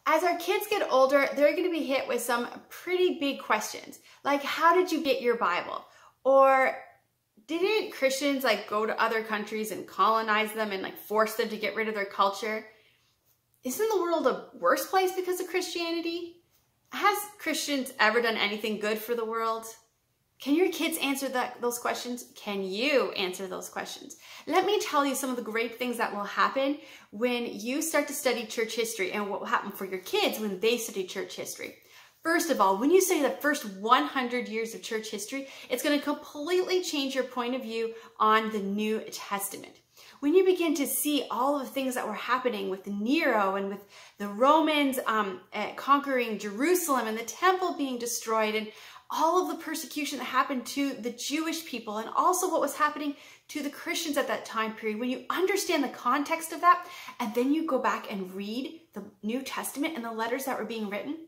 As our kids get older, they're going to be hit with some pretty big questions, like how did you get your Bible? Or didn't Christians go to other countries and colonize them and force them to get rid of their culture? Isn't the world a worse place because of Christianity? Has Christians ever done anything good for the world? Can your kids answer those questions? Can you answer those questions? Let me tell you some of the great things that will happen when you start to study church history and what will happen for your kids when they study church history. First of all, when you study the first 100 years of church history, it's going to completely change your point of view on the New Testament. When you begin to see all of the things that were happening with Nero and with the Romans conquering Jerusalem and the temple being destroyed and all of the persecution that happened to the Jewish people and also what was happening to the Christians at that time period, when you understand the context of that and then you go back and read the New Testament and the letters that were being written,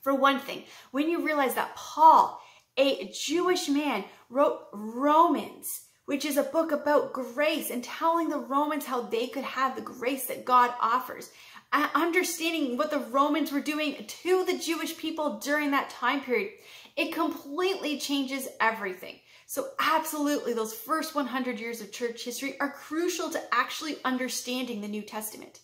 for one thing, when you realize that Paul, a Jewish man, wrote Romans, which is a book about grace and telling the Romans how they could have the grace that God offers, understanding what the Romans were doing to the Jewish people during that time period, it completely changes everything. So absolutely, those first 100 years of church history are crucial to actually understanding the New Testament.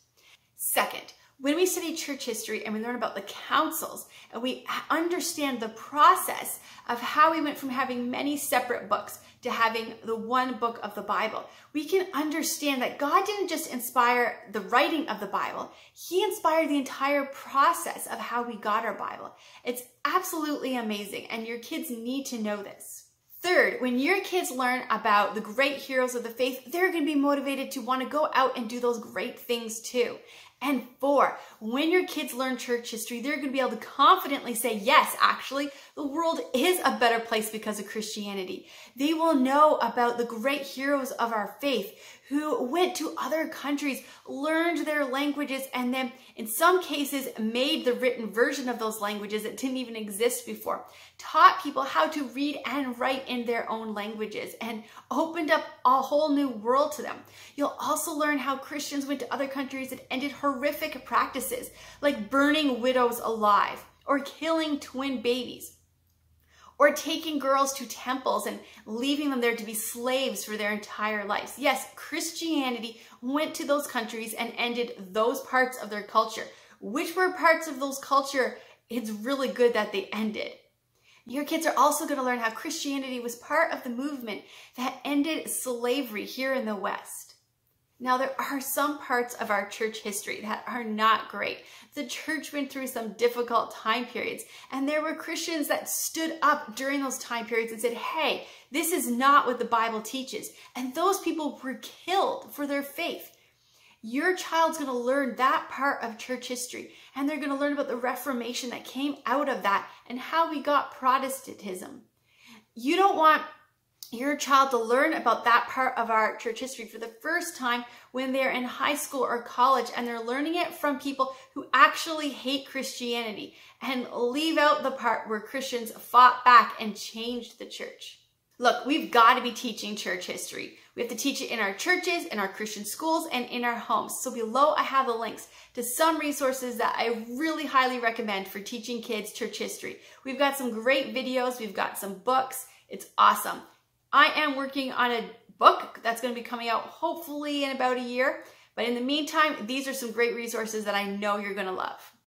Second, when we study church history and we learn about the councils and we understand the process of how we went from having many separate books to having the one book of the Bible, we can understand that God didn't just inspire the writing of the Bible, He inspired the entire process of how we got our Bible. It's absolutely amazing, and your kids need to know this. Third, when your kids learn about the great heroes of the faith, they're going to be motivated to want to go out and do those great things too. And four, when your kids learn church history, they're going to be able to confidently say, yes, actually, the world is a better place because of Christianity. They will know about the great heroes of our faith who went to other countries, learned their languages, and then in some cases made the written version of those languages that didn't even exist before, taught people how to read and write in their own languages, and opened up a whole new world to them. You'll also learn how Christians went to other countries and ended horrific practices like burning widows alive or killing twin babies, or taking girls to temples and leaving them there to be slaves for their entire lives. Yes, Christianity went to those countries and ended those parts of their culture. Which were parts of those culture it's really good that they ended. Your kids are also going to learn how Christianity was part of the movement that ended slavery here in the West. Now, there are some parts of our church history that are not great. The church went through some difficult time periods, and there were Christians that stood up during those time periods and said, hey, this is not what the Bible teaches. And those people were killed for their faith. Your child's going to learn that part of church history, and they're going to learn about the Reformation that came out of that and how we got Protestantism. You don't want your child to learn about that part of our church history for the first time when they're in high school or college and they're learning it from people who actually hate Christianity and leave out the part where Christians fought back and changed the church. Look, we've got to be teaching church history. We have to teach it in our churches, in our Christian schools, and in our homes. So below I have the links to some resources that I really highly recommend for teaching kids church history. We've got some great videos. We've got some books. It's awesome. I am working on a book that's going to be coming out hopefully in about a year. But in the meantime, these are some great resources that I know you're going to love.